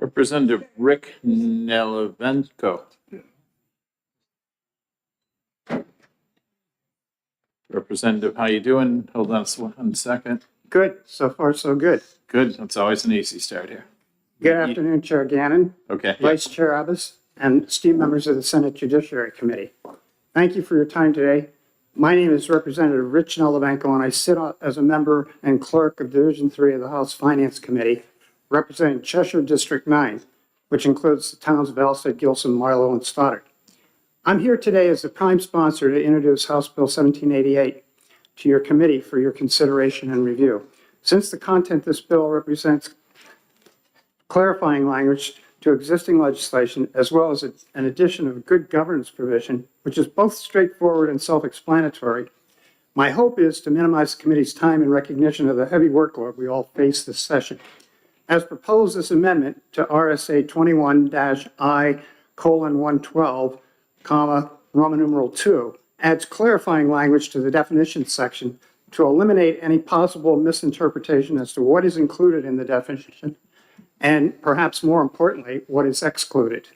Representative Rick Nelevenko. Representative, how you doing? Hold on 1 second. Good. So far, so good. Good. It's always an easy start here. Good afternoon, Chair Gannon, Okay. Vice Chair Abbas, and esteemed members of the Senate Judiciary Committee. Thank you for your time today. My name is Representative Rich Nelevenko, and I sit as a member and clerk of Division 3 of the House Finance Committee, representing Cheshire District 9, which includes the towns of Alstead, Gilson, Marlow, and Stoddard. I'm here today as the prime sponsor to introduce House Bill 1788 to your committee for your consideration and review. Since the content of this bill represents clarifying language to existing legislation, as well as an addition of good governance provision, which is both straightforward and self-explanatory, my hope is to minimize the committee's time in recognition of the heavy workload we all face this session. As proposed, this amendment to RSA 21-I:112, Roman numeral 2, adds clarifying language to the definition section to eliminate any possible misinterpretation as to what is included in the definition, and perhaps more importantly, what is excluded.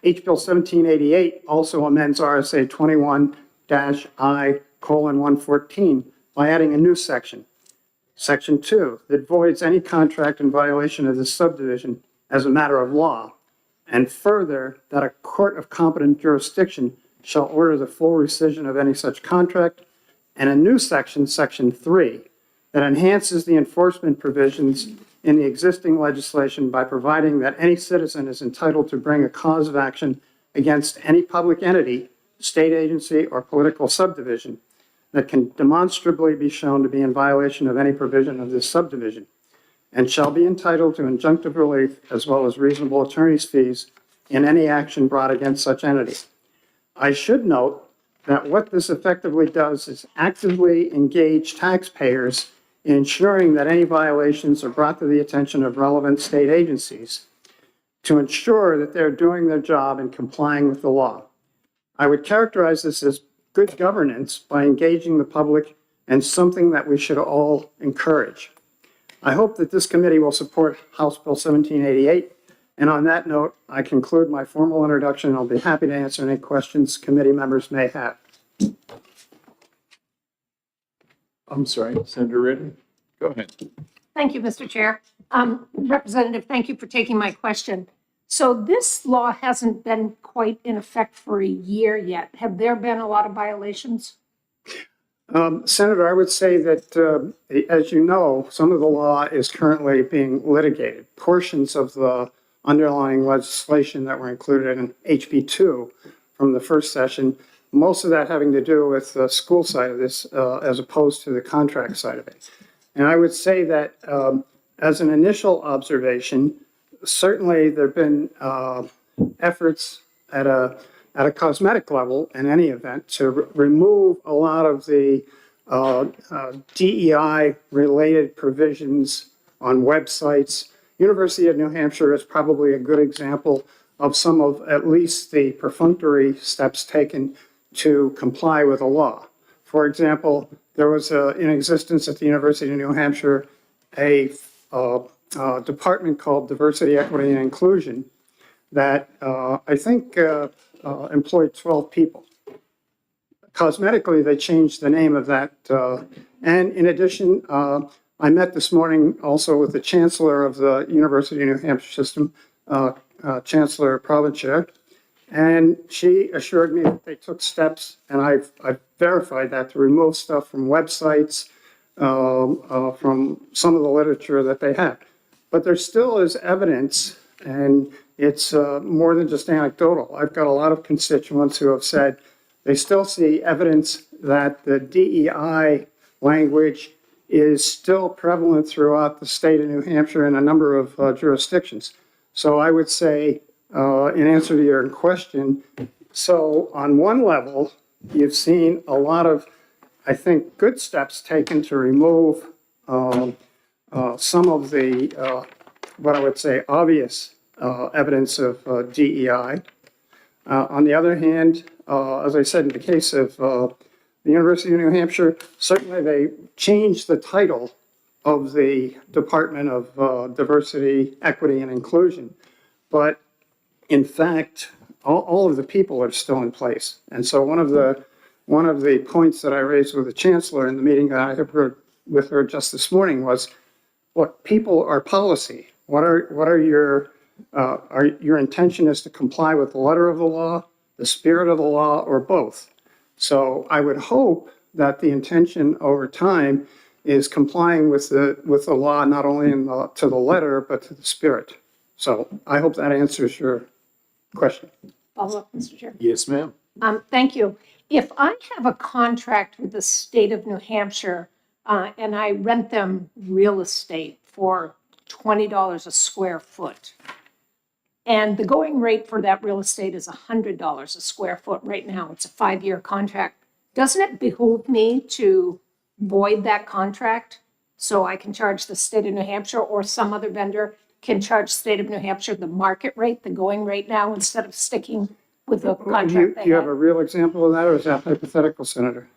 HB 1788 also amends RSA 21-I:114 by adding a new section, Section 2, that voids any contract in violation of this subdivision as a matter of law, and further, that a court of competent jurisdiction shall order the full rescission of any such contract, and a new section, Section 3, that enhances the enforcement provisions in the existing legislation by providing that any citizen is entitled to bring a cause of action against any public entity, state agency, or political subdivision that can demonstrably be shown to be in violation of any provision of this subdivision, and shall be entitled to injunctive relief as well as reasonable attorney's fees in any action brought against such entity. I should note that what this effectively does is actively engage taxpayers in ensuring that any violations are brought to the attention of relevant state agencies to ensure that they're doing their job and complying with the law. I would characterize this as good governance by engaging the public, and something that we should all encourage. I hope that this committee will support House Bill 1788. And on that note, I conclude my formal introduction, and I'll be happy to answer any questions committee members may have. I'm sorry, Senator Ridden. Go ahead. Thank you, Mr. Chair. Representative, thank you for taking my question. So this law hasn't been quite in effect for a year yet. Have there been a lot of violations? Senator, I would say that, as you know, some of the law is currently being litigated. Portions of the underlying legislation that were included in HB2 from the first session, most of that having to do with the school side of this as opposed to the contract side of it. And I would say that as an initial observation, certainly there have been efforts at a cosmetic level in any event to remove a lot of the DEI related provisions on websites. University of New Hampshire is probably a good example of some of at least the perfunctory steps taken to comply with the law. For example, there was in existence at the University of New Hampshire a department called Diversity, Equity, and Inclusion that I think employed 12 people. Cosmetically, they changed the name of that. And in addition, I met this morning also with the Chancellor of the University of New Hampshire system, Chancellor Provencher, and she assured me that they took steps, and I've verified that, to remove stuff from websites, from some of the literature that they have. But there still is evidence, and it's more than just anecdotal. I've got a lot of constituents who have said they still see evidence that the DEI language is still prevalent throughout the state of New Hampshire in a number of jurisdictions. So I would say, in answer to your question, so on one level, you've seen a lot of, I think, good steps taken to remove some of the, what I would say, obvious evidence of DEI. On the other hand, as I said, in the case of the University of New Hampshire, certainly they changed the title of the Department of Diversity, Equity, and Inclusion. But in fact, all of the people are still in place. And so one of the points that I raised with the chancellor in the meeting that I have heard with her just this morning was, look, people are policy. What are your intention is to comply with the letter of the law, the spirit of the law, or both? So I would hope that the intention over time is complying with the law, not only to the letter, but to the spirit. So I hope that answers your question. Follow up, Mr. Chair. Yes, ma'am. Thank you. If I have a contract with the state of New Hampshire and I rent them real estate for $20 a square foot, and the going rate for that real estate is $100 a square foot right now, it's a 5-year contract, doesn't it behoove me to void that contract so I can charge the state of New Hampshire, or some other vendor can charge state of New Hampshire the market rate, the going rate now, instead of sticking with the contract they Do you have had? a real example of that, or is that hypothetical, Senator?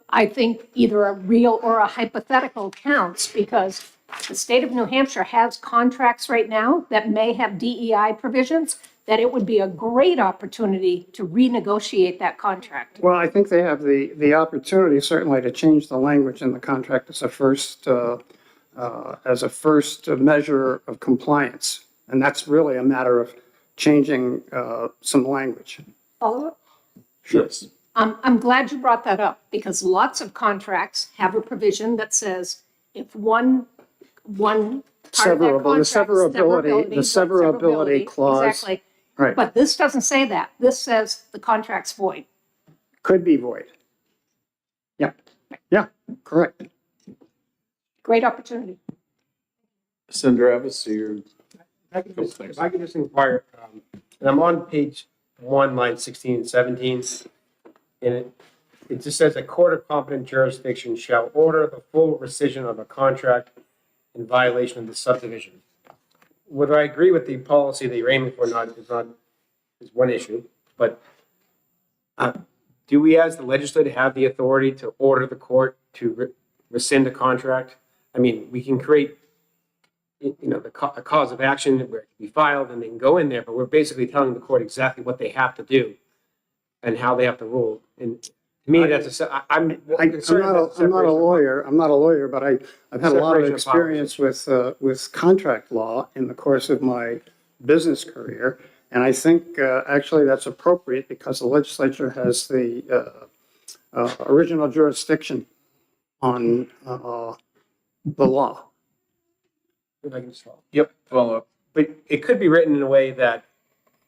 I think either a real or a hypothetical counts, because the state of New Hampshire has contracts right now that may have DEI provisions, that it would be a great opportunity to renegotiate that contract. Well, I think they have the opportunity certainly to change the language in the contract as a first measure of compliance. And that's really a matter of changing some language. Follow up? Yes. I'm glad you brought that up, because lots of contracts have a provision that says if one part of that contract, the severability clause. Exactly. Right. But this doesn't say that. This says the contract's void. Could be void. Yeah, yeah, correct. Great opportunity. Senator Abbott, so you're, If I could just inquire, and I'm on page 1, line 16 and 17, and it just says a court of competent jurisdiction shall order the full rescission of a contract in violation of the subdivision. Whether I agree with the policy that you're aiming for is one issue, but do we as the legislature have the authority to order the court to rescind a contract? I mean, we can create a cause of action where it can be filed and they can go in there, but we're basically telling the court exactly what they have to do and how they have to rule. And to me, I'm not a lawyer, but I've had a lot of Separation of experience with contract law in the course of my business career. And I think actually that's appropriate because the legislature has the original jurisdiction on the law. If I can just follow. yep, follow up. But it could be written in a way that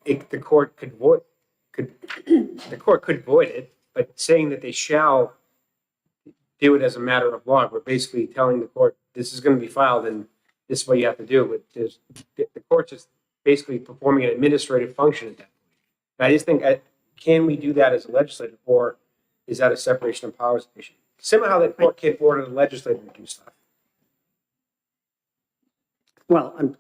the court could void it, but saying that they shall do it as a matter of law. We're basically telling the court, this is going to be filed and this is what you have to do. But the court's just basically performing an administrative function at that point. And I just think, can we do that as a legislator, or is that a separation of powers issue? Similar how the court can't order the legislator to do stuff. Well, I'm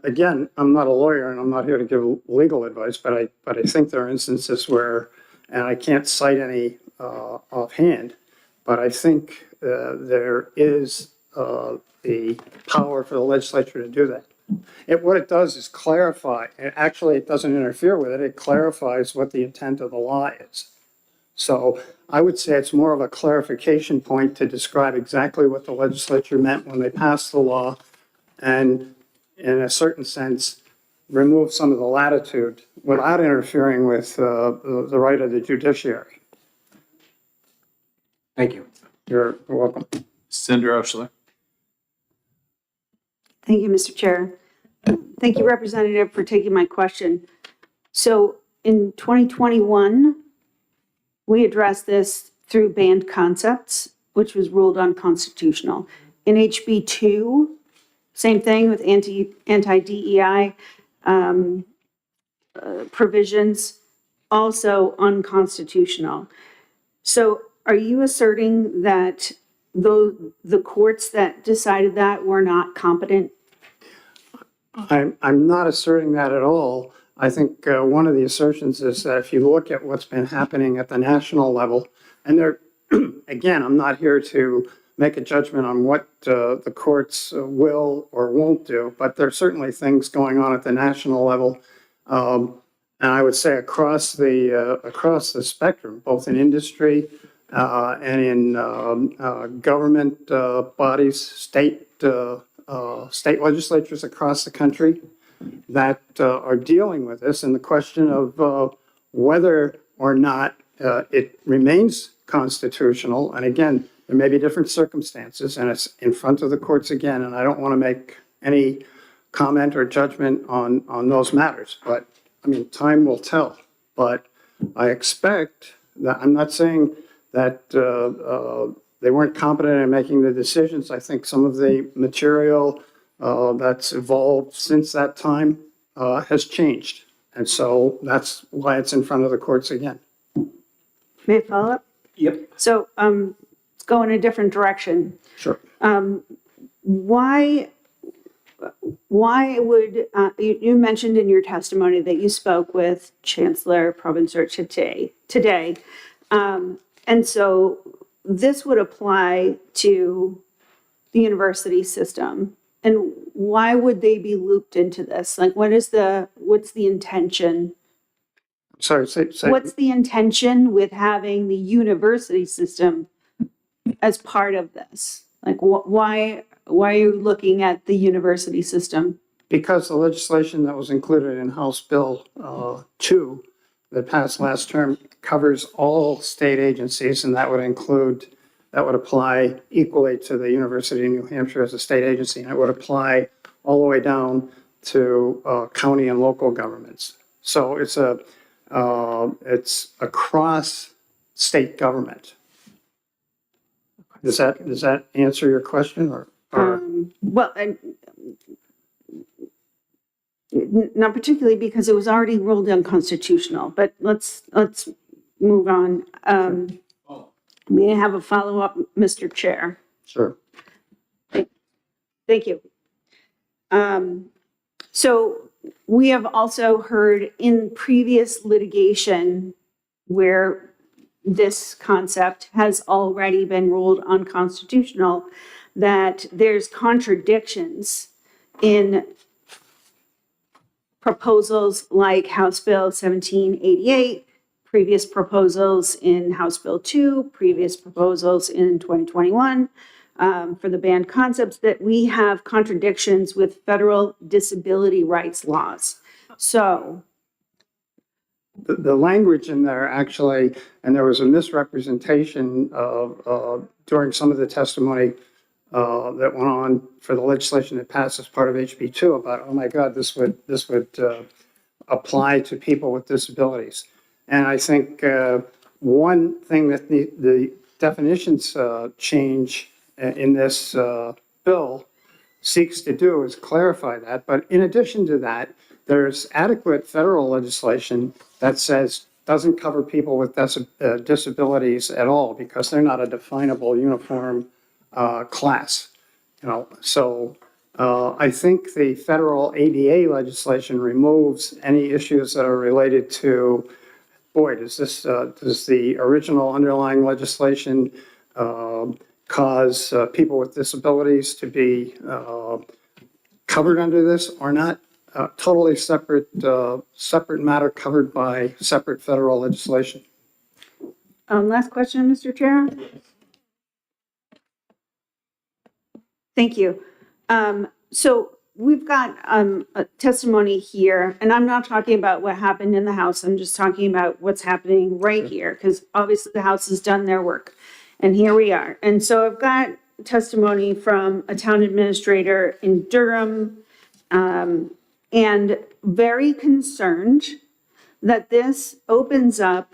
not a lawyer and I'm not here to give legal advice, but I think there are instances where, and I can't cite any offhand, but I think there is the power for the legislature to do that. What it does is clarify, and actually it doesn't interfere with it, it clarifies what the intent of the law is. So I would say it's more of a clarification point to describe exactly what the legislature meant when they passed the law, and in a certain sense, remove some of the latitude without interfering with the right of the judiciary. Thank you. You're welcome. Senator Oshler. Thank you, Mr. Chair. Thank you, Representative, for taking my question. So in 2021, we addressed this through banned concepts, which was ruled unconstitutional. In HB2, same thing with anti-DEI provisions, also unconstitutional. So are you asserting that the courts that decided that were not competent? I'm not asserting that at all. I think one of the assertions is that if you look at what's been happening at the national level, and there, again, I'm not here to make a judgment on what the courts will or won't do, but there's certainly things going on at the national level. And I would say across the spectrum, both in industry and in government bodies, state legislatures across the country that are dealing with this, and the question of whether or not it remains constitutional. And again, there may be different circumstances, and it's in front of the courts again, and I don't want to make any comment or judgment on those matters, but I mean, time will tell. But I expect that, I'm not saying that they weren't competent in making the decisions. I think some of the material that's evolved since that time has changed. And so that's why it's in front of the courts again. May I follow up? Yep. So let's go in a different direction. Sure. Why would, you mentioned in your testimony that you spoke with Chancellor Provencher today. And so this would apply to the university system. And why would they be looped into this? Like, what's the intention? Sorry, say. What's the intention with having the university system as part of this? Like, why are you looking at the university system? Because the legislation that was included in House Bill 2 that passed last term covers all state agencies, and that would apply equally to the University of New Hampshire as a state agency, and it would apply all the way down to county and local governments. So it's across state government. Does that answer your question, or? Well, not particularly, because it was already ruled unconstitutional, but let's move on. May I have a follow-up, Mr. Chair? Sure. Thank you. So we have also heard in previous litigation where this concept has already been ruled unconstitutional, that there's contradictions in proposals like House Bill 1788, previous proposals in House Bill 2, previous proposals in 2021 for the banned concepts, that we have contradictions with federal disability rights laws. So the language in there actually, and there was a misrepresentation during some of the testimony that went on for the legislation that passed as part of HB2 about, oh my God, this would apply to people with disabilities. And I think one thing that the definitions change in this bill seeks to do is clarify that. But in addition to that, there's adequate federal legislation that says doesn't cover people with disabilities at all, because they're not a definable uniform class. So I think the federal ADA legislation removes any issues that are related to, boy, does the original underlying legislation cause people with disabilities to be covered under this or not? Totally separate matter covered by separate federal legislation. last question, Mr. Chair. Thank you. So we've got a testimony here, and I'm not talking about what happened in the House. I'm just talking about what's happening right here, because obviously the House has done their work. And here we are. And so I've got testimony from a town administrator in Durham, and very concerned that this opens up,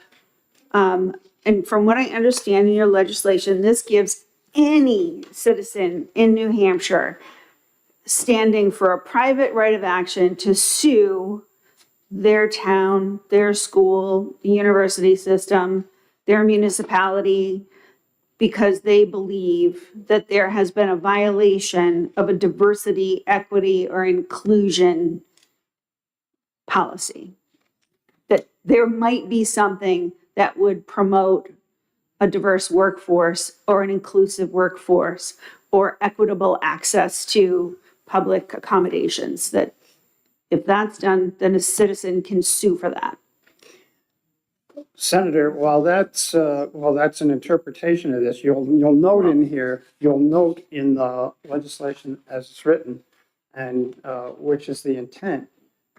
and from what I understand in your legislation, this gives any citizen in New Hampshire standing for a private right of action to sue their town, their school, the university system, their municipality, because they believe that there has been a violation of a diversity, equity, or inclusion policy. That there might be something that would promote a diverse workforce or an inclusive workforce or equitable access to public accommodations. That if that's done, then a citizen can sue for that. Senator, while that's an interpretation of this, you'll note in here, you'll note in the legislation as it's written, and which is the intent,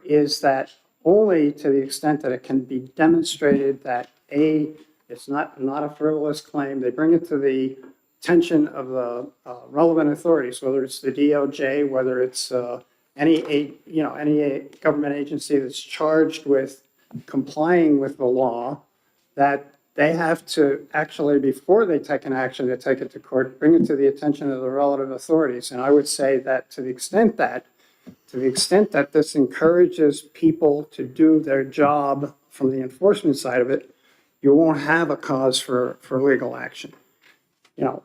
is that only to the extent that it can be demonstrated that it's not a frivolous claim, they bring it to the attention of the relevant authorities, whether it's the DOJ, whether it's any government agency that's charged with complying with the law, that they have to actually, before they take an action to take it to court, bring it to the attention of the relevant authorities. And I would say that to the extent that this encourages people to do their job from the enforcement side of it, you won't have a cause for legal action.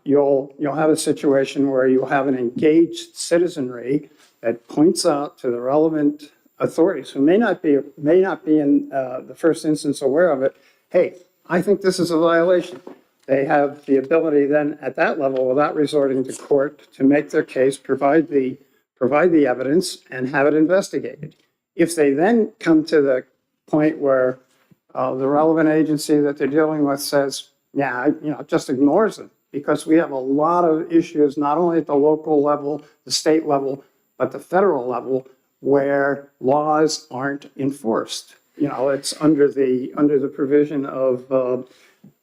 You'll have a situation where you'll have an engaged citizenry that points out to the relevant authorities who may not be in the first instance aware of it, hey, I think this is a violation. They have the ability then at that level, without resorting to court, to make their case, provide the evidence, and have it investigated. If they then come to the point where the relevant agency that they're dealing with says, yeah, just ignores them, because we have a lot of issues, not only at the local level, the state level, but the federal level, where laws aren't enforced. It's under the provision of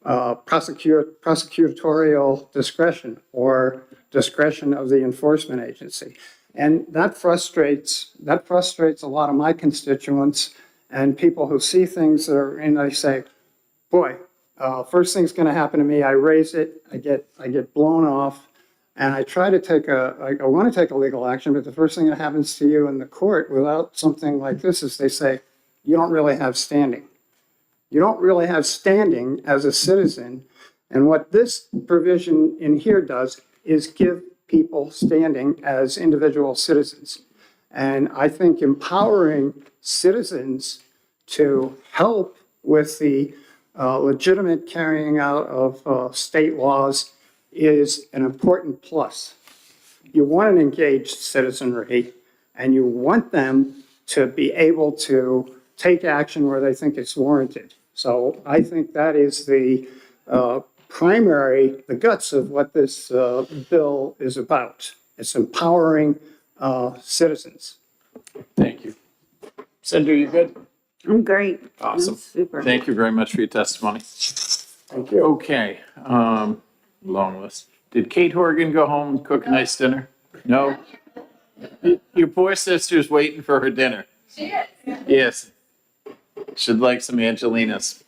prosecutorial discretion or discretion of the enforcement agency. And that frustrates a lot of my constituents and people who see things and they say, boy, first thing's going to happen to me. I raise it, I get blown off, and I try to I want to take a legal action, but the first thing that happens to you in the court without something like this is they say, you don't really have standing. You don't really have standing as a citizen. And what this provision in here does is give people standing as individual citizens. And I think empowering citizens to help with the legitimate carrying out of state laws is an important plus. You want an engaged citizenry, and you want them to be able to take action where they think it's warranted. So I think that is the guts of what this bill is about. It's empowering citizens. Thank you. Senator, you good? I'm great. Awesome. I'm super. Thank you very much for your testimony. Thank you. Okay, long list. Did Kate Horgan go home and cook a nice dinner? No? Your poor sister's waiting for her dinner. She is. Yes. Should like some Angelinas.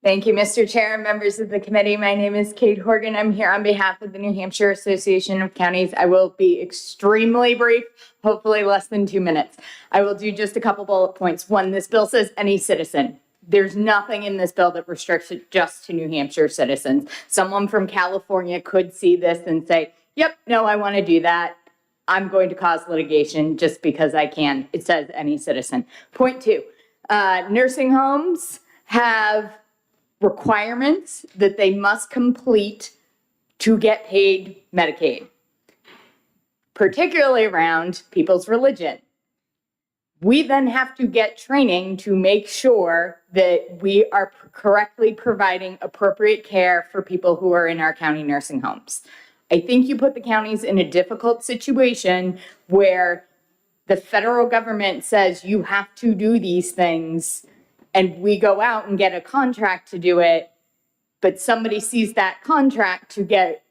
Thank you, Mr. Chair and members of the committee. My name is Kate Horgan. I'm here on behalf of the New Hampshire Association of Counties. I will be extremely brief, hopefully less than 2 minutes. I will do just a couple bullet points. One, this bill says any citizen. There's nothing in this bill that restricts it just to New Hampshire citizens. Someone from California could see this and say, yep, no, I want to do that. I'm going to cause litigation just because I can. It says any citizen. Point two, nursing homes have requirements that they must complete to get paid Medicaid, particularly around people's religion. We then have to get training to make sure that we are correctly providing appropriate care for people who are in our county nursing homes. I think you put the counties in a difficult situation where the federal government says you have to do these things, and we go out and get a contract to do it, but somebody sees that contract to get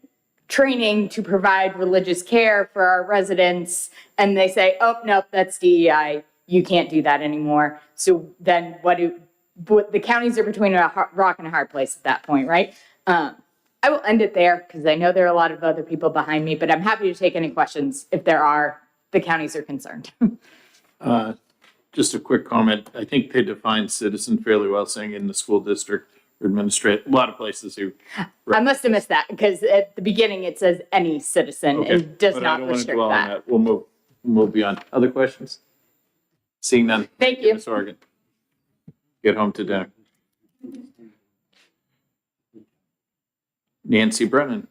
training to provide religious care for our residents, and they say, oh, nope, that's DEI. You can't do that anymore. So then the counties are between a rock and a hard place at that point, right? I will end it there because I know there are a lot of other people behind me, but I'm happy to take any questions if there are. The counties are concerned. Just a quick comment. I think they define citizen fairly well, saying in the school district or administrate, a lot of places who. I must have missed that because at the beginning it says any citizen Okay, and does but I not don't want to restrict dwell on that. that. We'll move beyond. Other questions? Seeing none. Thank you. Ms. Horgan. get home to dinner. Nancy Brennan.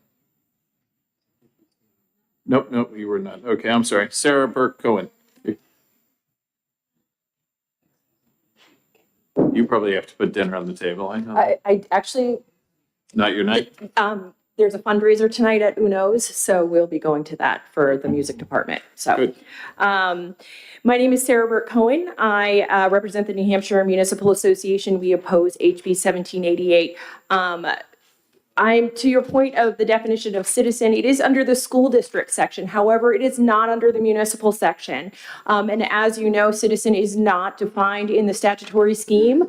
Nope, you were not. Okay, I'm sorry. Sarah Burke Cohen. You probably have to put dinner on the table. I know. I actually, Not your night? there's a fundraiser tonight at Uno's, so we'll be going to that for the music department. So, Good. my name is Sarah Burke Cohen. I represent the New Hampshire Municipal Association. We oppose HB 1788. I'm to your point of the definition of citizen. It is under the school district section. However, it is not under the municipal section. And as you know, citizen is not defined in the statutory scheme.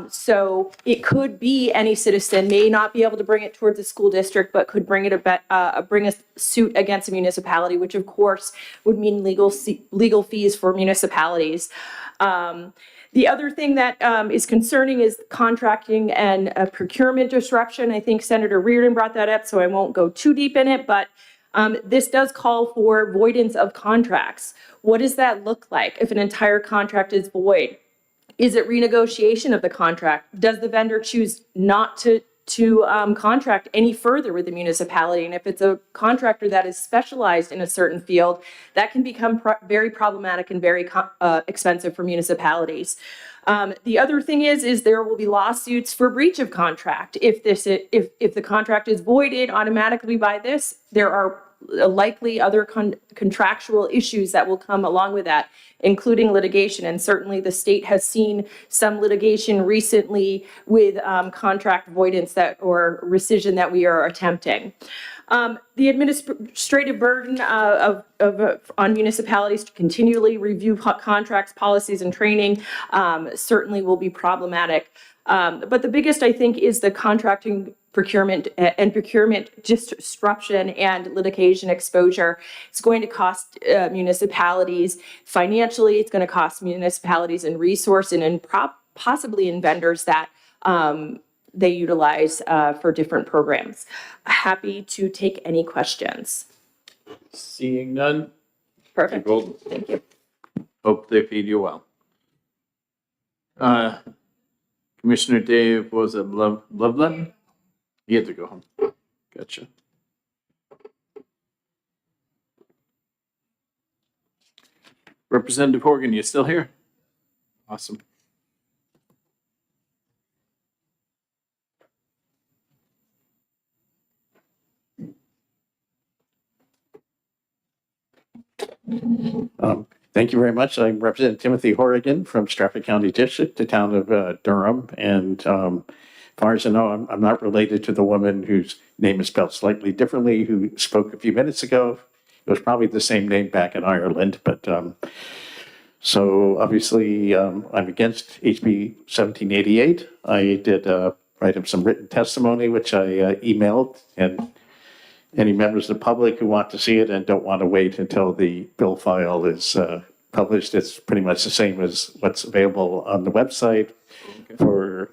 So it could be any citizen, may not be able to bring it towards the school district, but could bring a suit against a municipality, which of course would mean legal fees for municipalities. The other thing that is concerning is contracting and procurement disruption. I think Senator Reardon brought that up, so I won't go too deep in it, but this does call for avoidance of contracts. What does that look like if an entire contract is void? Is it renegotiation of the contract? Does the vendor choose not to contract any further with the municipality? And if it's a contractor that is specialized in a certain field, that can become very problematic and very expensive for municipalities. The other thing is there will be lawsuits for breach of contract. If the contract is voided automatically by this, there are likely other contractual issues that will come along with that, including litigation. And certainly the state has seen some litigation recently with contract avoidance or rescission that we are attempting. The administrative burden on municipalities to continually review contracts, policies, and training certainly will be problematic. But the biggest, I think, is the contracting procurement disruption and litigation exposure. It's going to cost municipalities financially. It's going to cost municipalities in resource and possibly in vendors that they utilize for different programs. Happy to take any questions. Seeing none. Perfect. Golden. Thank you. Hope they feed you well. Commissioner Dave, was it Loveland? He had to go home. Gotcha. Representative Horgan, you still here? Awesome. Thank you very much. I'm Representative Timothy Horrigan from Stratford County District, the town of Durham. And as far as I know, I'm not related to the woman whose name is spelled slightly differently, who spoke a few minutes ago. It was probably the same name back in Ireland. But so obviously I'm against HB 1788. I did write up some written testimony, which I emailed, and any members of the public who want to see it and don't want to wait until the bill file is published, it's pretty much the same as what's available on the website for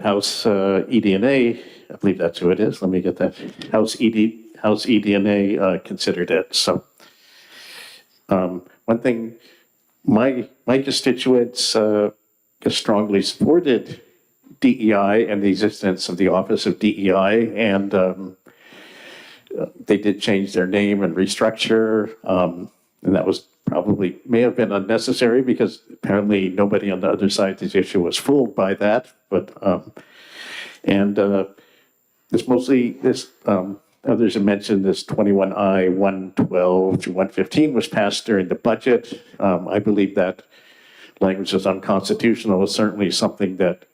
House ED&A. I believe that's who it is. Let me get that. House ED&A considered it. So one thing, my constituents strongly supported DEI and the existence of the Office of DEI, and they did change their name and restructure, and that was probably may have been unnecessary because apparently nobody on the other side of this issue was fooled by that. But it's mostly this. Others have mentioned this 21I 112 through 115 was passed during the budget. I believe that language is unconstitutional. It's certainly something that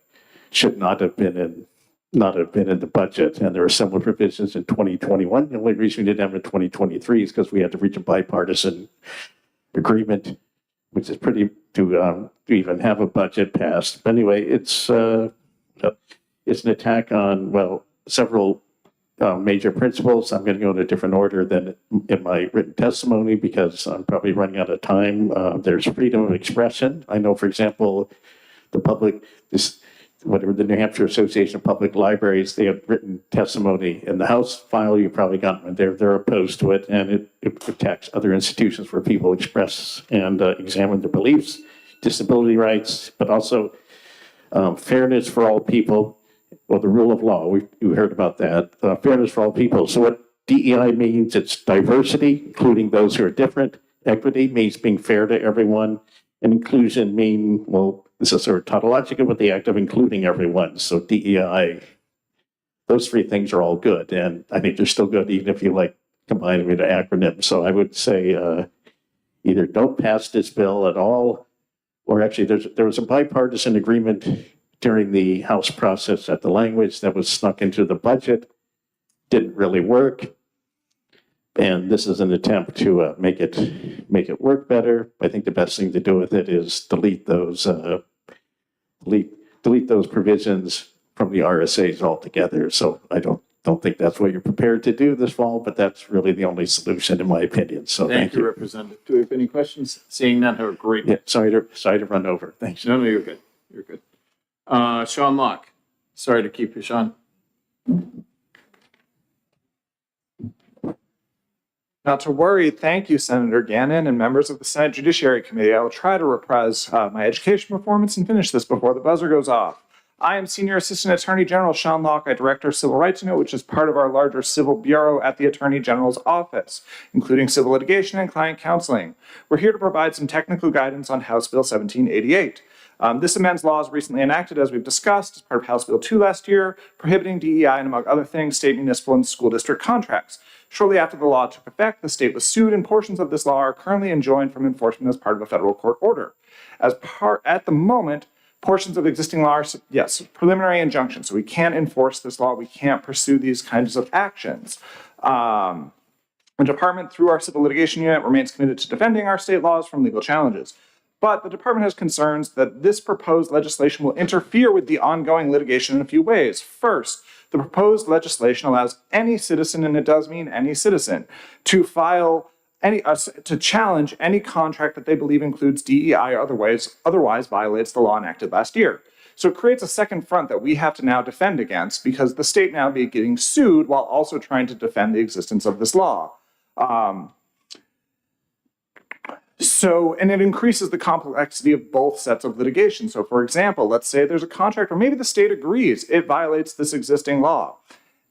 should not have been in the budget, and there are similar provisions in 2021. The only reason we didn't have it in 2023 is because we had to reach a bipartisan agreement, which is pretty to even have a budget passed. But anyway, it's an attack on several major principles. I'm going to go in a different order than in my written testimony because I'm probably running out of time. There's freedom of expression. I know, for example, the New Hampshire Association of Public Libraries, they have written testimony in the House file. You probably got them. They're opposed to it, and it protects other institutions where people express and examine their beliefs. disability rights, but also fairness for all people, or the rule of law. We heard about that. Fairness for all people. So what DEI means, it's diversity, including those who are different. Equity means being fair to everyone. And inclusion mean, well, this is sort of tautological, but the act of including everyone. So DEI, those three things are all good. And I think they're still good, even if you like combine them into acronyms. So I would say either don't pass this bill at all, or actually there was a bipartisan agreement during the House process that the language that was snuck into the budget didn't really work. And this is an attempt to make it work better. I think the best thing to do with it is delete those provisions from the RSAs altogether. So I don't think that's what you're prepared to do this fall, but that's really the only solution in my opinion. So Thank you, Representative. Do we have any questions? Seeing none, have a great. Yeah, sorry to run over. Thanks. No, you're good. You're good. Sean Locke. Sorry to keep you, Sean. Not to worry. Thank you, Senator Gannon and members of the Senate Judiciary Committee. I will try to reprise my education performance and finish this before the buzzer goes off. I am Senior Assistant Attorney General Sean Locke. I direct our Civil Rights Unit, which is part of our larger Civil Bureau at the Attorney General's office, including civil litigation and client counseling. We're here to provide some technical guidance on House Bill 1788. This amends laws recently enacted, as we've discussed, as part of House Bill 2 last year, prohibiting DEI and, among other things, state, municipal, and school district contracts. Shortly after the law took effect, the state was sued, and portions of this law are currently enjoined from enforcement as part of a federal court order. At the moment, portions of existing law are, yes, preliminary injunction, so we can't enforce this law, we can't pursue these kinds of actions. The department, through our civil litigation unit, remains committed to defending our state laws from legal challenges. But the department has concerns that this proposed legislation will interfere with the ongoing litigation in a few ways. First, the proposed legislation allows any citizen, and it does mean any citizen, to file to challenge any contract that they believe includes DEI or otherwise violates the law enacted last year. So it creates a second front that we have to now defend against, because the state now be getting sued while also trying to defend the existence of this law. And it increases the complexity of both sets of litigation. So for example, let's say there's a contract where maybe the state agrees it violates this existing law.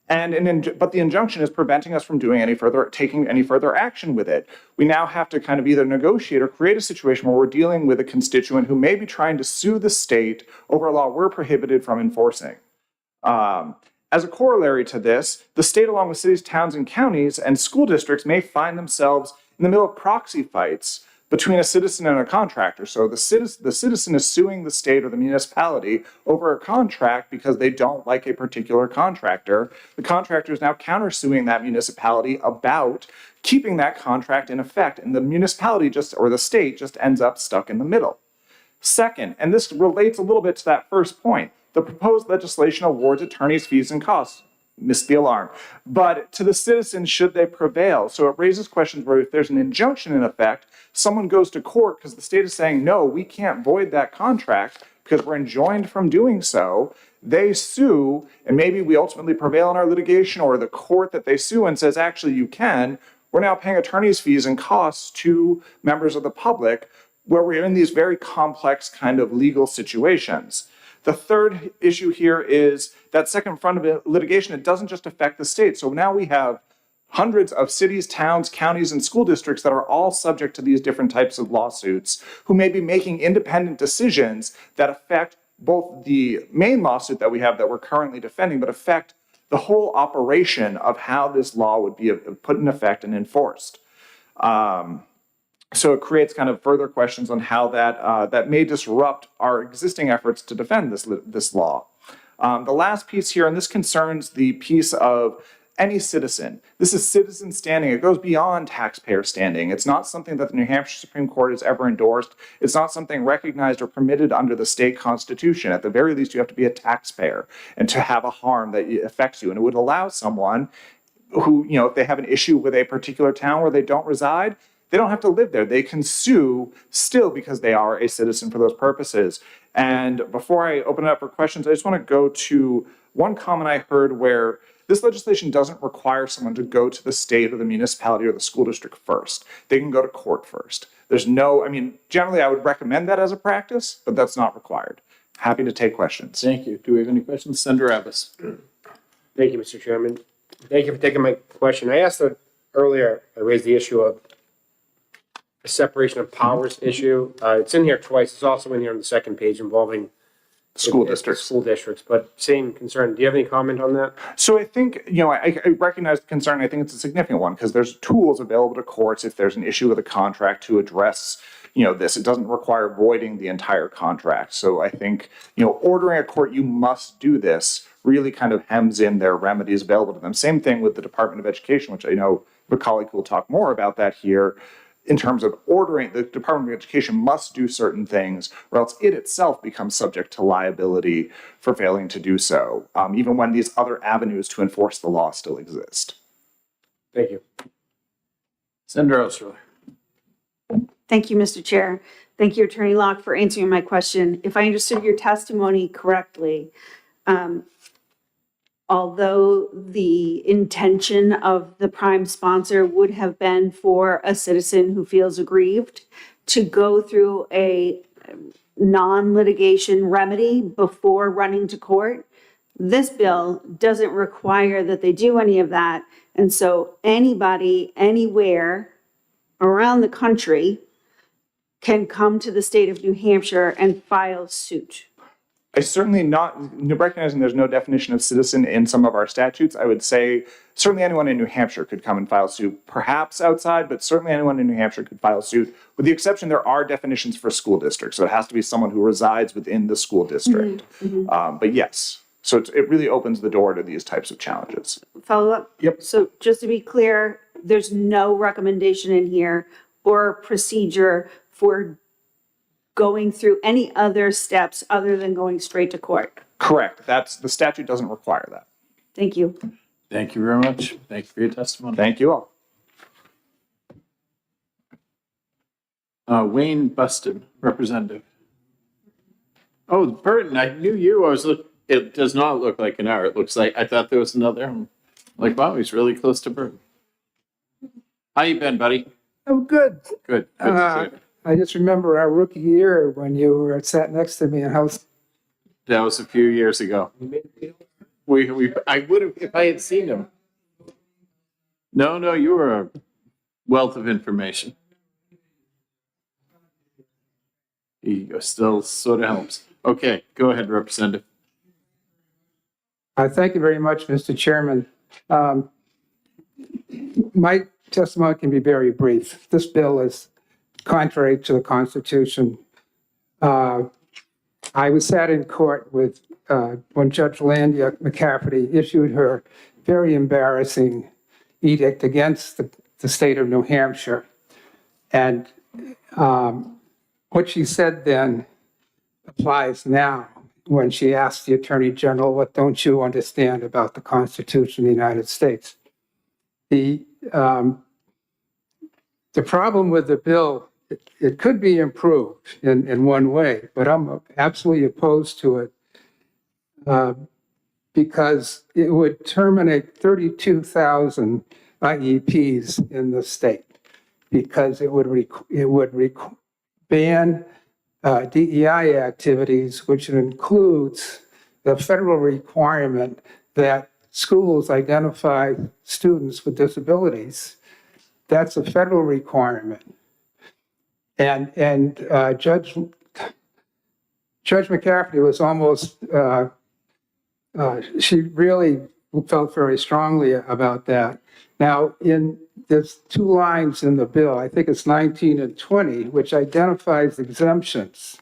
But the injunction is preventing us from taking any further action with it. We now have to kind of either negotiate or create a situation where we're dealing with a constituent who may be trying to sue the state over a law we're prohibited from enforcing. As a corollary to this, the state, along with cities, towns, and counties and school districts, may find themselves in the middle of proxy fights between a citizen and a contractor. So the citizen is suing the state or the municipality over a contract because they don't like a particular contractor. The contractor is now countersuing that municipality about keeping that contract in effect, and the municipality or the state just ends up stuck in the middle. Second, and this relates a little bit to that first point, the proposed legislation awards attorneys' fees and costs. Missed the alarm. But to the citizens, should they prevail? So it raises questions where if there's an injunction in effect, someone goes to court because the state is saying, no, we can't void that contract because we're enjoined from doing so. They sue, and maybe we ultimately prevail in our litigation, or the court that they sue and says, actually, you can. We're now paying attorneys' fees and costs to members of the public, where we're in these very complex kind of legal situations. The third issue here is that second front of litigation, it doesn't just affect the state. So now we have hundreds of cities, towns, counties, and school districts that are all subject to these different types of lawsuits, who may be making independent decisions that affect both the main lawsuit that we have that we're currently defending, but affect the whole operation of how this law would be put in effect and enforced. So it creates kind of further questions on how that may disrupt our existing efforts to defend this law. The last piece here, and this concerns the piece of any citizen. This is citizen standing. It goes beyond taxpayer standing. It's not something that the New Hampshire Supreme Court has ever endorsed. It's not something recognized or permitted under the state constitution. At the very least, you have to be a taxpayer and to have a harm that affects you. And it would allow someone who, if they have an issue with a particular town where they don't reside, they don't have to live there. They can sue still because they are a citizen for those purposes. And before I open it up for questions, I just want to go to one comment I heard where this legislation doesn't require someone to go to the state or the municipality or the school district first. They can go to court first. There's no, I mean, generally I would recommend that as a practice, but that's not required. Happy to take questions. Thank you. Do we have any questions? Senator Abbas. Thank you, Mr. Chairman. Thank you for taking my question. I asked earlier, I raised the issue of the separation of powers issue. It's in here twice. It's also in here on the second page involving School districts. School districts, but same concern. Do you have any comment on that? So I think, I recognize the concern. I think it's a significant one because there's tools available to courts if there's an issue with a contract to address, this. It doesn't require voiding the entire contract. So I think, ordering a court, you must do this, really kind of hems in their remedies available to them. Same thing with the Department of Education, which I know the colleague will talk more about that here. In terms of ordering, the Department of Education must do certain things, or else it itself becomes subject to liability for failing to do so, even when these other avenues to enforce the law still exist. Thank you. Senator Osterler. Thank you, Mr. Chair. Thank you, Attorney Locke, for answering my question. If I understood your testimony correctly, although the intention of the prime sponsor would have been for a citizen who feels aggrieved to go through a non-litigation remedy before running to court, this bill doesn't require that they do any of that. And so anybody, anywhere around the country can come to the state of New Hampshire and file suit. I certainly not, recognizing there's no definition of citizen in some of our statutes, I would say certainly anyone in New Hampshire could come and file suit, perhaps outside, but certainly anyone in New Hampshire could file suit, with the exception there are definitions for school districts. So it has to be someone who resides within the school district. But yes, so it really opens the door to these types of challenges. Follow up? Yep. So just to be clear, there's no recommendation in here or procedure for going through any other steps other than going straight to court. Correct. The statute doesn't require that. Thank you. Thank you very much. Thank you for your testimony. Thank you all. Wayne Buston, Representative. Oh, Burton, I knew you. It does not look like an hour. It looks like, I thought there was another. I'm like, wow, he's really close to Burton. How you been, buddy? I'm good. Good. Good to see you. I just remember our rookie year when you were sat next to me in house. That was a few years ago. I would have, if I had seen him. No, you were a wealth of information. He still sort of helps. Okay, go ahead, Representative. Thank you very much, Mr. Chairman. My testimony can be very brief. This bill is contrary to the Constitution. I sat in court with when Judge Landia McCafferty issued her very embarrassing edict against the state of New Hampshire. And what she said then applies now when she asked the Attorney General, what don't you understand about the Constitution of the United States? The problem with the bill, it could be improved in one way, but I'm absolutely opposed to it because it would terminate 32,000 IEPs in the state because it would ban DEI activities, which includes the federal requirement that schools identify students with disabilities. That's a federal requirement. And Judge McCafferty was almost, she really felt very strongly about that. Now, there's two lines in the bill, I think it's 19 and 20, which identifies exemptions,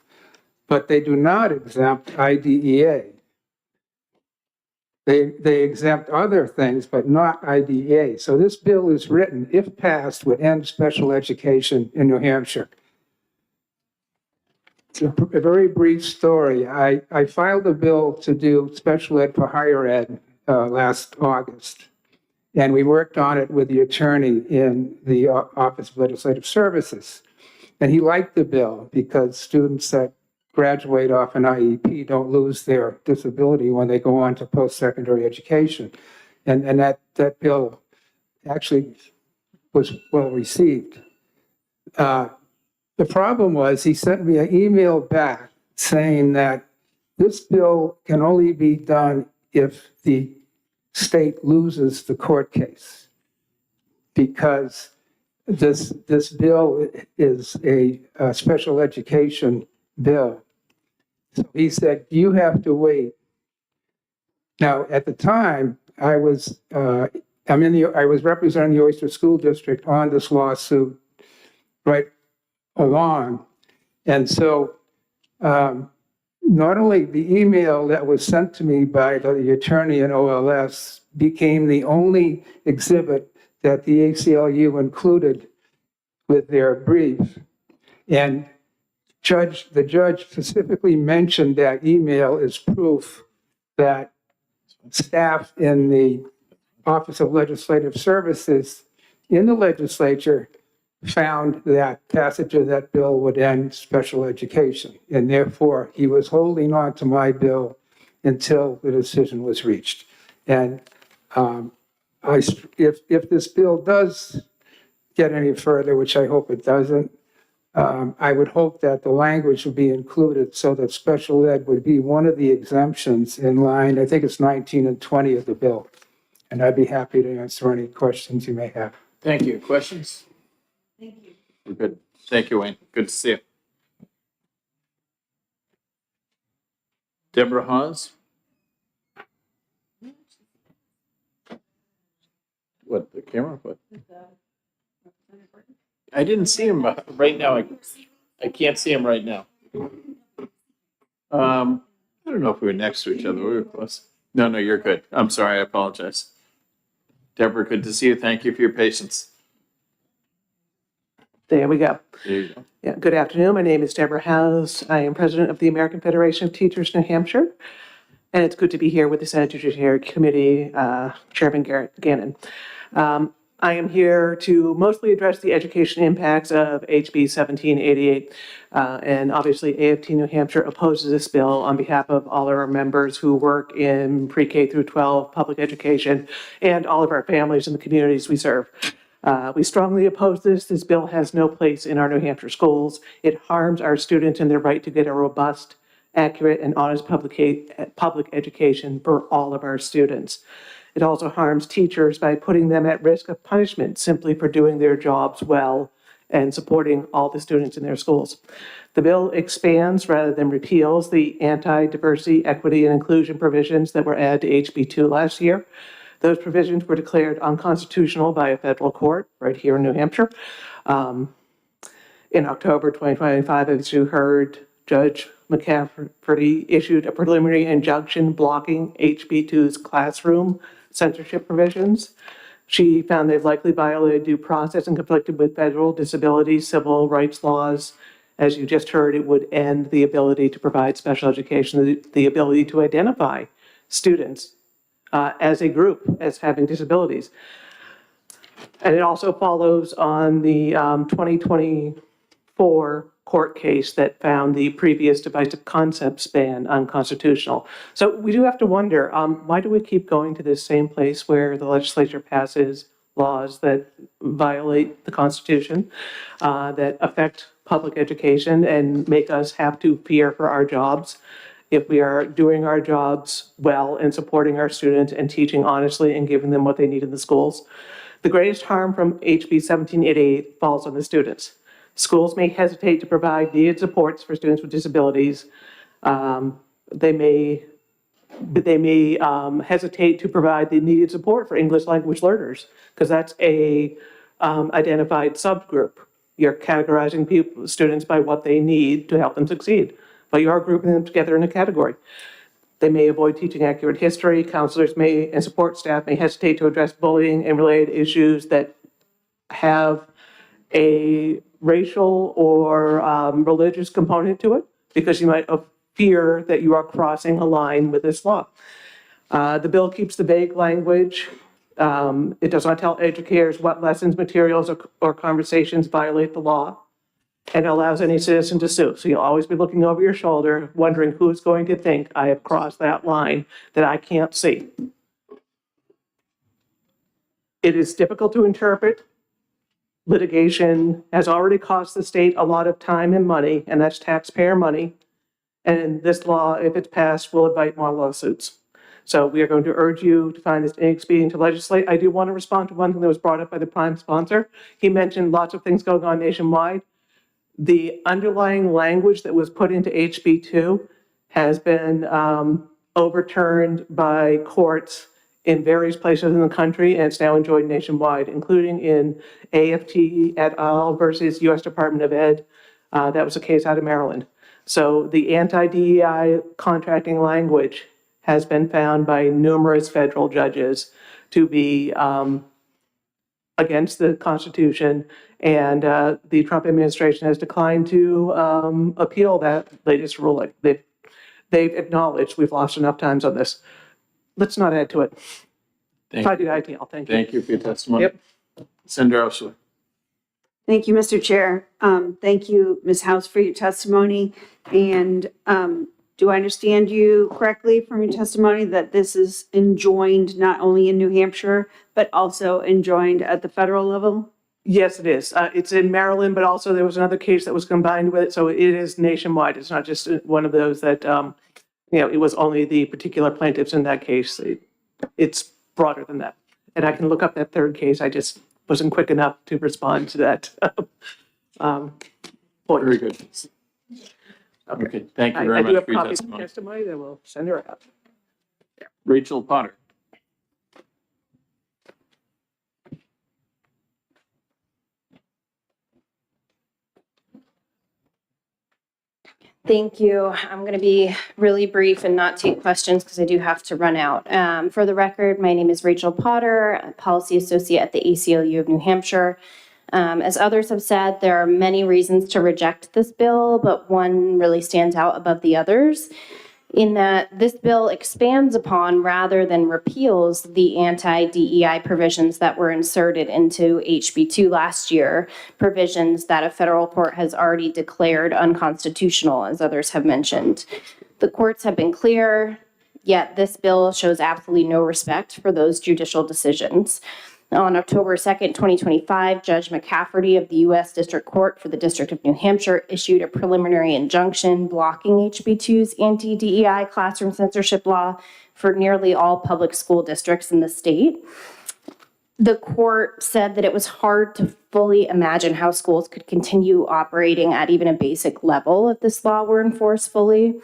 but they do not exempt IDEA. They exempt other things, but not IDEA. So this bill is written, if passed, would end special education in New Hampshire. It's a very brief story. I filed a bill to do special ed for higher ed last August. And we worked on it with the attorney in the Office of Legislative Services. And he liked the bill because students that graduate off an IEP don't lose their disability when they go on to post-secondary education. And that bill actually was well received. The problem was he sent me an email back saying that this bill can only be done if the state loses the court case, because this bill is a special education bill. So he said, you have to wait. Now, at the time, I was representing the Oyster School District on this lawsuit right along. And so not only the email that was sent to me by the attorney in OLS became the only exhibit that the ACLU included with their brief, and the judge specifically mentioned that email as proof that staff in the Office of Legislative Services in the legislature found that passage of that bill would end special education. And therefore, he was holding on to my bill until the decision was reached. And if this bill does get any further, which I hope it doesn't, I would hope that the language would be included so that special ed would be one of the exemptions in line, I think it's 19 and 20 of the bill. And I'd be happy to answer any questions you may have. Thank you. Questions? Thank you. We're good. Thank you, Wayne. Good to see you. Deborah Hawes? What, the camera? What? I didn't see him right now. I can't see him right now. I don't know if we were next to each other. We were close. No, you're good. I'm sorry. I apologize. Deborah, good to see you. Thank you for your patience. There we go. There you go. Yeah, good afternoon. My name is Deborah Howes. I am president of the American Federation of Teachers New Hampshire. And it's good to be here with the Senate Judiciary Committee, Chairman Garrett Gannon. I am here to mostly address the education impacts of HB 1788. And obviously AFT New Hampshire opposes this bill on behalf of all of our members who work in pre-K through 12 public education and all of our families in the communities we serve. We strongly oppose this. This bill has no place in our New Hampshire schools. It harms our students and their right to get a robust, accurate, and honest public education for all of our students. It also harms teachers by putting them at risk of punishment simply for doing their jobs well and supporting all the students in their schools. The bill expands rather than repeals the anti-diversity, equity, and inclusion provisions that were added to HB2 last year. Those provisions were declared unconstitutional by a federal court right here in New Hampshire. In October 2025, as you heard, Judge McCafferty issued a preliminary injunction blocking HB2's classroom censorship provisions. She found they've likely violated due process and conflicted with federal disability civil rights laws. As you just heard, it would end the ability to provide special education, the ability to identify students as a group as having disabilities. And it also follows on the 2024 court case that found the previous divisive concepts ban unconstitutional. So we do have to wonder, why do we keep going to this same place where the legislature passes laws that violate the Constitution, that affect public education and make us have to fear for our jobs if we are doing our jobs well and supporting our students and teaching honestly and giving them what they need in the schools? The greatest harm from HB 1788 falls on the students. Schools may hesitate to provide needed supports for students with disabilities. They may hesitate to provide the needed support for English language learners because that's a identified subgroup. You're categorizing students by what they need to help them succeed, but you are grouping them together in a category. They may avoid teaching accurate history. Counselors and support staff may hesitate to address bullying and related issues that have a racial or religious component to it because you might fear that you are crossing a line with this law. The bill keeps the vague language. It does not tell educators what lessons, materials, or conversations violate the law, and allows any citizen to sue. So you'll always be looking over your shoulder, wondering who's going to think I have crossed that line that I can't see. It is difficult to interpret. Litigation has already cost the state a lot of time and money, and that's taxpayer money. And this law, if it's passed, will invite more lawsuits. So we are going to urge you to find this inexpedient to legislate. I do want to respond to one thing that was brought up by the prime sponsor. He mentioned lots of things going on nationwide. The underlying language that was put into HB2 has been overturned by courts in various places in the country, and it's now enjoyed nationwide, including in AFT et al. Versus U.S. Department of Ed. That was a case out of Maryland. So the anti-DEI contracting language has been found by numerous federal judges to be against the Constitution, and the Trump administration has declined to appeal that latest ruling. They've acknowledged we've lost enough times on this. Let's not add to it. Thank you. IDL, thank you. Thank you for your testimony. Yep. Senator Oshler. Thank you, Mr. Chair. Thank you, Ms. House, for your testimony. And do I understand you correctly from your testimony that this is enjoined not only in New Hampshire, but also enjoined at the federal level? Yes, it is. It's in Maryland, but also there was another case that was combined with it. So it is nationwide. It's not just one of those that, it was only the particular plaintiffs in that case. It's broader than that. And I can look up that third case. I just wasn't quick enough to respond to that point. Very good. Okay, thank you I very do much have for your copies of testimony. testimony that will send her out. Rachel Potter. Thank you. I'm going to be really brief and not take questions because I do have to run out. For the record, my name is Rachel Potter, a policy associate at the ACLU of New Hampshire. As others have said, there are many reasons to reject this bill, but one really stands out above the others in that this bill expands upon rather than repeals the anti-DEI provisions that were inserted into HB2 last year, provisions that a federal court has already declared unconstitutional, as others have mentioned. The courts have been clear, yet this bill shows absolutely no respect for those judicial decisions. On October 2nd, 2025, Judge McCafferty of the U.S. District Court for the District of New Hampshire issued a preliminary injunction blocking HB2's anti-DEI classroom censorship law for nearly all public school districts in the state. The court said that it was hard to fully imagine how schools could continue operating at even a basic level if this law were enforced fully.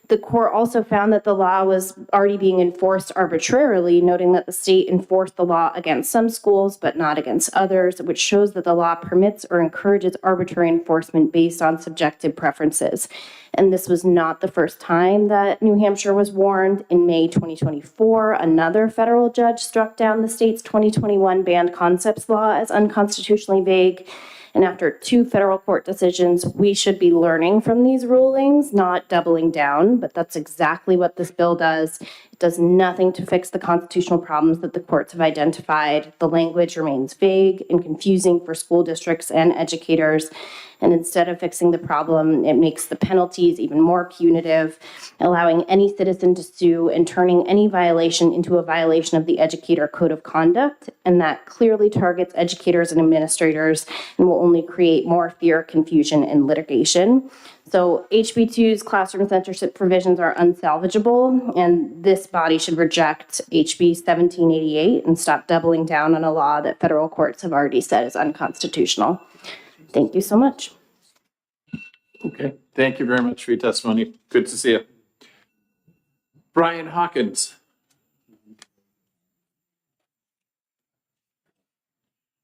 The court also found that the law was already being enforced arbitrarily, noting that the state enforced the law against some schools but not against others, which shows that the law permits or encourages arbitrary enforcement based on subjective preferences. And this was not the first time that New Hampshire was warned. In May 2024, another federal judge struck down the state's 2021 banned concepts law as unconstitutionally vague. And after 2 federal court decisions, we should be learning from these rulings, not doubling down, but that's exactly what this bill does. It does nothing to fix the constitutional problems that the courts have identified. The language remains vague and confusing for school districts and educators. And instead of fixing the problem, it makes the penalties even more punitive, allowing any citizen to sue and turning any violation into a violation of the educator code of conduct. And that clearly targets educators and administrators and will only create more fear, confusion, and litigation. So HB2's classroom censorship provisions are unsalvageable, and this body should reject HB1788 and stop doubling down on a law that federal courts have already said is unconstitutional. Thank you so much. Okay, thank you very much for your testimony. Good to see you. Brian Hawkins.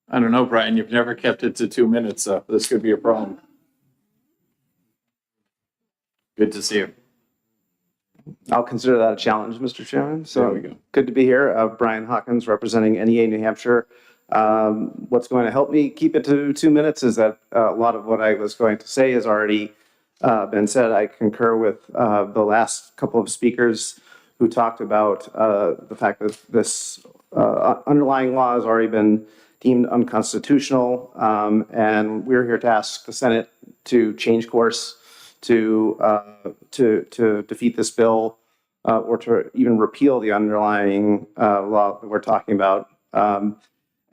I don't know, Brian, you've never kept it to 2 minutes, so this could be a problem. Good to see you. I'll consider that a challenge, Mr. Chairman. So There we go. good to be here. Brian Hawkins representing NEA New Hampshire. What's going to help me keep it to 2 minutes is that a lot of what I was going to say has already been said. I concur with the last couple of speakers who talked about the fact that this underlying law has already been deemed unconstitutional, and we're here to ask the Senate to change course, to defeat this bill, or to even repeal the underlying law that we're talking about.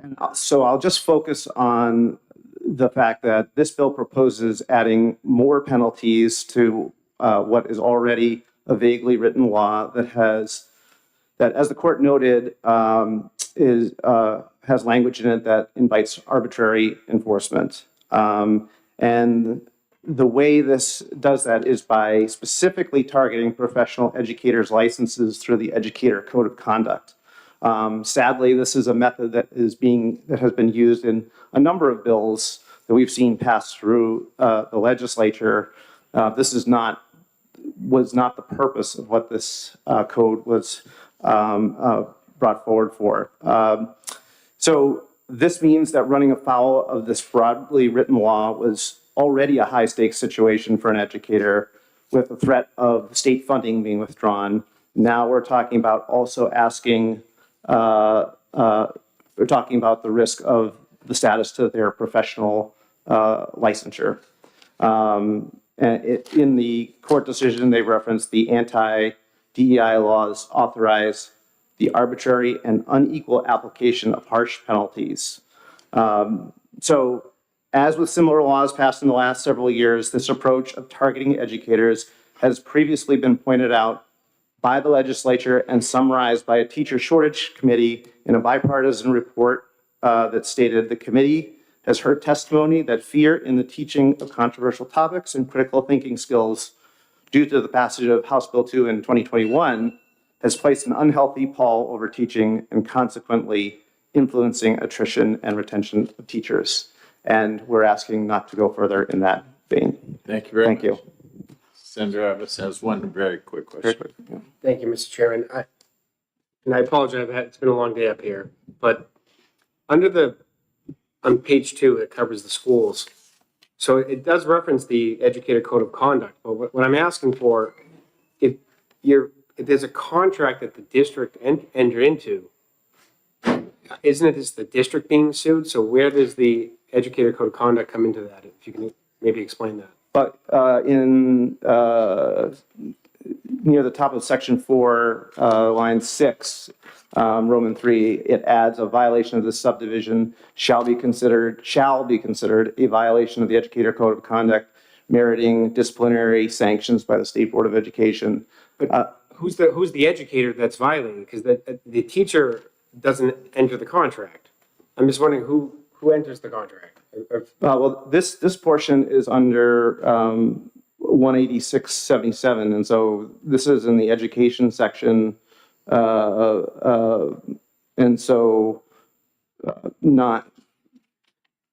And so I'll just focus on the fact that this bill proposes adding more penalties to what is already a vaguely written law that, as the court noted, has language in it that invites arbitrary enforcement. And the way this does that is by specifically targeting professional educators' licenses through the Educator Code of Conduct. Sadly, this is a method that has been used in a number of bills that we've seen pass through the legislature. This was not the purpose of what this code was brought forward for. So this means that running afoul of this broadly written law was already a high-stakes situation for an educator, with the threat of state funding being withdrawn. Now we're talking about also asking, we're talking about the risk of the status to their professional licensure. And in the court decision, they referenced the anti-DEI laws authorize the arbitrary and unequal application of harsh penalties. So, as with similar laws passed in the last several years, this approach of targeting educators has previously been pointed out by the legislature and summarized by a teacher shortage committee in a bipartisan report that stated the committee has heard testimony that fear in the teaching of controversial topics and critical thinking skills due to the passage of House Bill 2 in 2021 has placed an unhealthy pall over teaching and consequently influencing attrition and retention of teachers. And we're asking not to go further in that vein. Thank you very much. Thank you. Senator Abbas has one very quick question. Thank you, Mr. Chairman. And I apologize, it's been a long day up here, but on page 2, it covers the schools. So it does reference the Educator Code of Conduct, but what I'm asking for, if there's a contract that the district entered into, isn't it just the district being sued? So where does the Educator Code of Conduct come into that? If you can maybe explain that. But near the top of section 4, line 6, Roman 3, it adds a violation of this subdivision shall be considered a violation of the Educator Code of Conduct, meriting disciplinary sanctions by the State Board of Education. But who's the educator that's violating? Because the teacher doesn't enter the contract. I'm just wondering who enters the contract. Well, this portion is under 18677, and so this is in the education section, and so not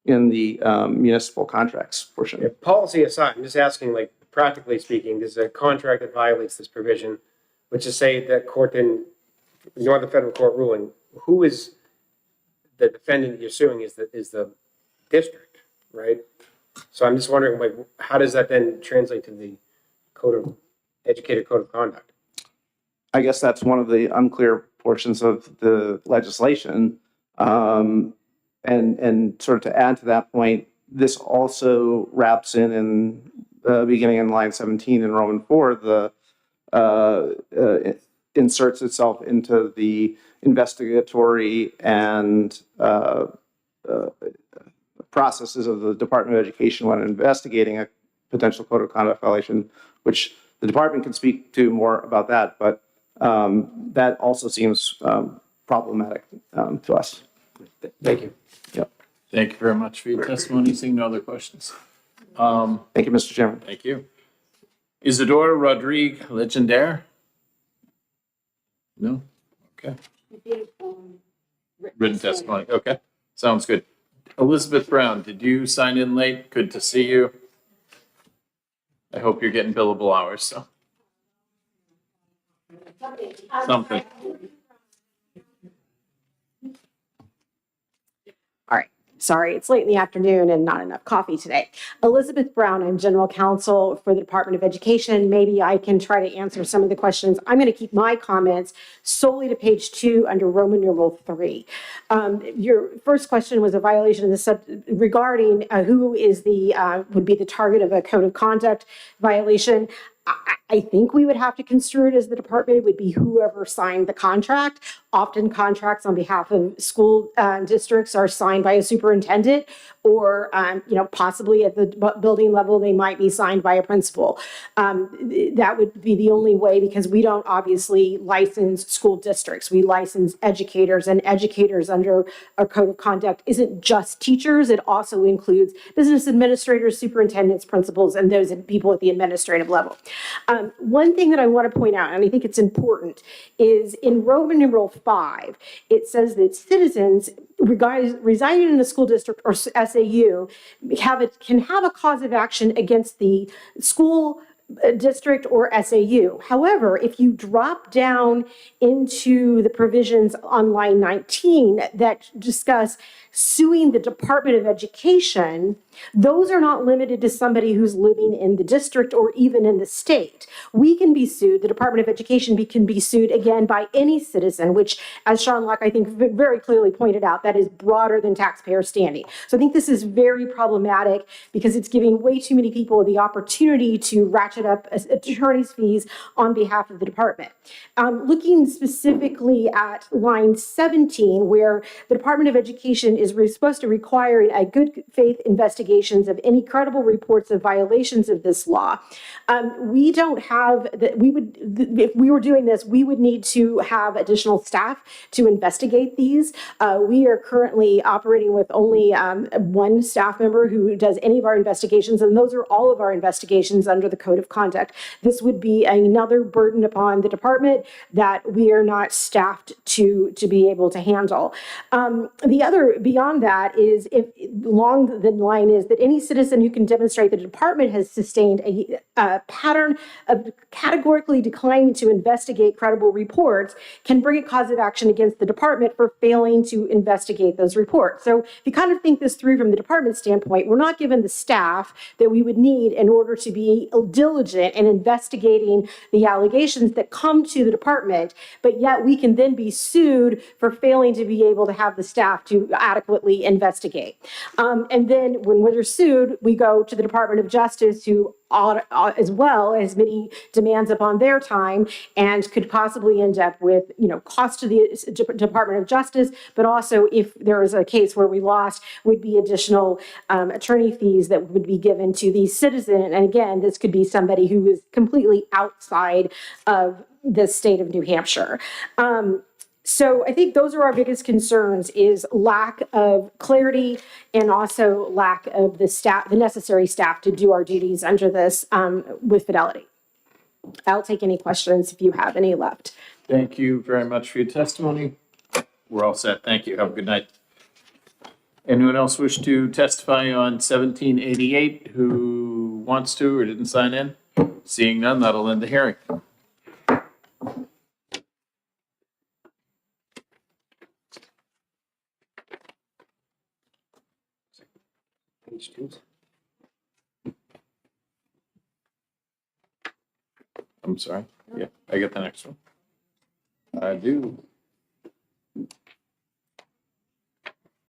in the municipal contracts portion. Yeah, policy aside, I'm just asking, like, practically speaking, there's a contract that violates this provision, which is say that court then ignore the federal court ruling. Who is the defendant that you're suing? Is the district, right? So I'm just wondering, like, how does that then translate to the Educator Code of Conduct? I guess that's one of the unclear portions of the legislation. And sort of to add to that point, this also wraps in beginning in line 17 in Roman 4, inserts itself into the investigatory and processes of the Department of Education when investigating a potential code of conduct violation, which the department can speak to more about that, but that also seems problematic to us. Thank you. Yep. Thank you very much for your testimony. Seeing no other questions. Thank you, Mr. Chairman. Thank you. Isidora Rodriguez Legendaire? No? Okay. Written testimony. Okay. Sounds good. Elizabeth Brown, did you sign in late? Good to see you. I hope you're getting billable hours, so. Something. All right. Sorry, it's late in the afternoon and not enough coffee today. Elizabeth Brown, I'm General Counsel for the Department of Education. Maybe I can try to answer some of the questions. I'm going to keep my comments solely to page 2 under Roman numeral 3. Your first question was a violation of the regarding who is would be the target of a code of conduct violation. I think we would have to construe it as the department. It would be whoever signed the contract. Often contracts on behalf of school districts are signed by a superintendent, or possibly at the building level, they might be signed by a principal. That would be the only way, because we don't obviously license school districts. We license educators, and educators under a code of conduct isn't just teachers. It also includes business administrators, superintendents, principals, and those people at the administrative level. One thing that I want to point out, and I think it's important, is in Roman numeral 5, it says that citizens residing in a school district or SAU can have a cause of action against the school district or SAU. However, if you drop down into the provisions on line 19 that discuss suing the Department of Education, those are not limited to somebody who's living in the district or even in the state. We can be sued, the Department of Education can be sued again by any citizen, which, as Sean Locke, I think, very clearly pointed out, that is broader than taxpayer standing. So I think this is very problematic because it's giving way too many people the opportunity to ratchet up attorney's fees on behalf of the department. Looking specifically at line 17, where the Department of Education is supposed to require a good faith investigations of any credible reports of violations of this law. We don't have that. If we were doing this, we would need to have additional staff to investigate these. We are currently operating with only one staff member who does any of our investigations, and those are all of our investigations under the Code of Conduct. This would be another burden upon the department that we are not staffed to be able to handle. The other beyond that is, if along the line is that any citizen who can demonstrate the department has sustained a pattern of categorically declining to investigate credible reports can bring a cause of action against the department for failing to investigate those reports. So if you kind of think this through from the department standpoint, we're not given the staff that we would need in order to be diligent in investigating the allegations that come to the department, but yet we can then be sued for failing to be able to have the staff to adequately investigate. And then when we're sued, we go to the Department of Justice, who as well as many demands upon their time, and could possibly end up with, cost to the Department of Justice, but also if there is a case where we lost, would be additional attorney fees that would be given to the citizen. And again, this could be somebody who is completely outside of the state of New Hampshire. So I think those are our biggest concerns, is lack of clarity and also lack of the necessary staff to do our duties under this with fidelity. I'll take any questions if you have any left. Thank you very much for your testimony. We're all set. Thank you. Have a good night. Anyone else wish to testify on 1788 who wants to or didn't sign in? Seeing none, that'll end the hearing. Page 2. I'm sorry. Yeah, I get the next one. I do.